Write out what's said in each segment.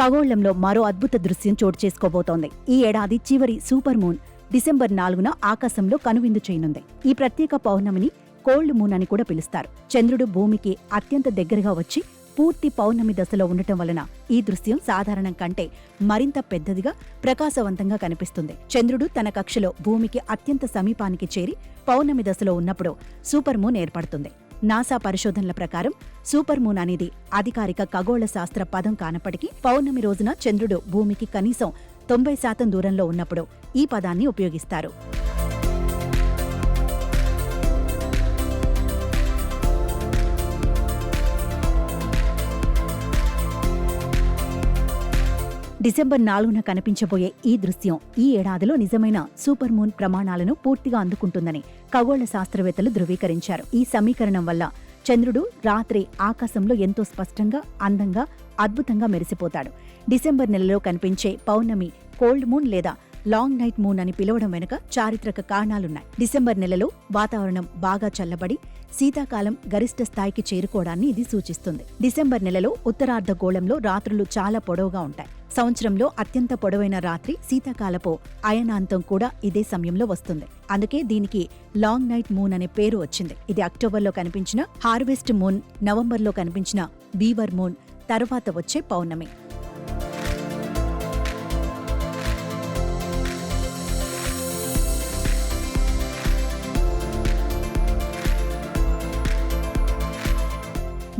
ఖగోళంలో మరో అద్భుత దృశ్యం చోటు చేసుకోబోతోంది. ఈ ఏడాది చివరి సూపర్ మూన్ డిసెంబర్ 4న ఆకాశంలో కనువిందు చేయనుంది. ఈ ప్రత్యేక పౌర్ణమిని కోల్డ్ మూన్ అని కూడా పిలుస్తారు. చంద్రుడు భూమికి అత్యంత దగ్గరగా వచ్చి పూర్తి పౌర్ణమి దశలో ఉండటం వలన ఈ దృశ్యం సాధారణం కంటే మరింత పెద్దదిగా, ప్రకాశవంతంగా కనిపిస్తుంది. చంద్రుడు తన కక్షలో భూమికి అత్యంత సమీపానికి చేరి పౌర్ణమి దశలో ఉన్నప్పుడు సూపర్ మూన్ ఏర్పడుతుంది. నాసా పరిశోధనల ప్రకారం సూపర్ మూన్ అనేది అధికారిక ఖగోళ శాస్త్ర పదం కానప్పటికీ పౌర్ణమి రోజున చంద్రుడు భూమికి కనీసం 90% దూరంలో ఉన్నప్పుడు ఈ పదాన్ని ఉపయోగిస్తారు. డిసెంబర్ 4న కనిపించబోయే ఈ దృశ్యం ఈ ఏడాదిలో నిజమైన సూపర్ మూన్ ప్రమాణాలను పూర్తిగా అందుకుంటుందని ఖగోళ శాస్త్రవేత్తలు ధృవీకరించారు. ఈ సమీకరణం వల్ల చంద్రుడు రాత్రి ఆకాశంలో ఎంతో స్పష్టంగా, అందంగా, అద్భుతంగా మెరిసిపోతాడు. డిసెంబర్ నెలలో కనిపించే పౌర్ణమి కోల్డ్ మూన్ లేదా లాంగ్ నైట్ మూన్ అని పిలవడం వెనుక చారిత్రక కారణాలున్నాయి. డిసెంబర్ నెలలో వాతావరణం బాగా చల్లబడి శీతాకాలం గరిష్ట స్థాయికి చేరుకోవడాన్ని ఇది సూచిస్తుంది. డిసెంబర్ నెలలో ఉత్తరార్ధగోళంలో రాత్రులు చాలా పొడవుగా ఉంటాయి. సంవత్సరంలో అత్యంత పొడవైన రాత్రి శీతాకాలపు అయనాంతం కూడా ఇదే సమయంలో వస్తుంది. అందుకే దీనికి లాంగ్ నైట్ మూన్ అనే పేరు వచ్చింది. ఇది అక్టోబర్లో కనిపించిన హార్వెస్ట్ మూన్, నవంబర్లో కనిపించిన వీవర్ మూన్ తర్వాత వచ్చే పౌర్ణమి.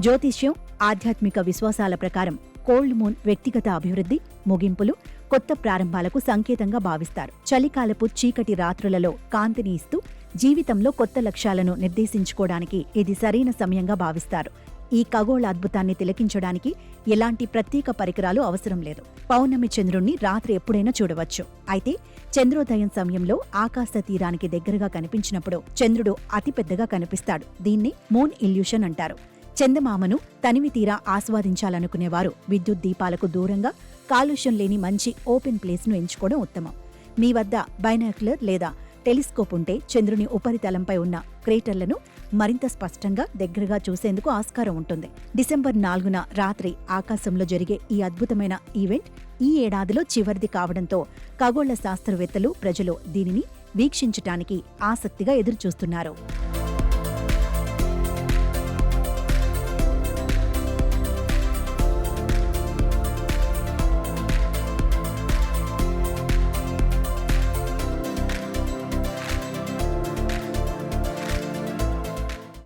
జ్యోతిష్యం, ఆధ్యాత్మిక విశ్వాసాల ప్రకారం కోల్డ్ మూన్ వ్యక్తిగత అభివృద్ధి, ముగింపులు, కొత్త ప్రారంభాలకు సంకేతంగా భావిస్తారు. చలికాలపు చీకటి రాత్రులలో కాంతిని ఇస్తూ జీవితంలో కొత్త లక్ష్యాలను నిర్దేశించుకోవడానికి ఇది సరైన సమయంగా భావిస్తారు. ఈ ఖగోళ అద్భుతాన్ని తిలకించడానికి ఎలాంటి ప్రత్యేక పరికరాలు అవసరం లేదు. పౌర్ణమి చంద్రుణ్ణి రాత్రి ఎప్పుడైనా చూడవచ్చు. అయితే చంద్రోదయం సమయంలో ఆకాశ తీరానికి దగ్గరగా కనిపించినప్పుడు చంద్రుడు అతిపెద్దగా కనిపిస్తాడు. దీన్ని మూన్ ఇల్యూషన్ అంటారు. చందమామను తనివి తీరా ఆస్వాదించాలనుకునేవారు విద్యుత్ దీపాలకు దూరంగా కాలుష్యం లేని మంచి ఓపెన్ ప్లేస్ను ఎంచుకోవడం ఉత్తమం. మీ వద్ద బైనాక్యులర్ లేదా టెలిస్కోప్ ఉంటే చంద్రుని ఉపరితలంపై ఉన్న క్రేటర్లను మరింత స్పష్టంగా దగ్గరగా చూసేందుకు ఆస్కారం ఉంటుంది. డిసెంబర్ 4న రాత్రి ఆకాశంలో జరిగే ఈ అద్భుతమైన ఈవెంట్ ఈ ఏడాదిలో చివరిది కావడంతో ఖగోళ శాస్త్రవేత్తలు, ప్రజలు దీనిని వీక్షించటానికి ఆసక్తిగా ఎదురుచూస్తున్నారు.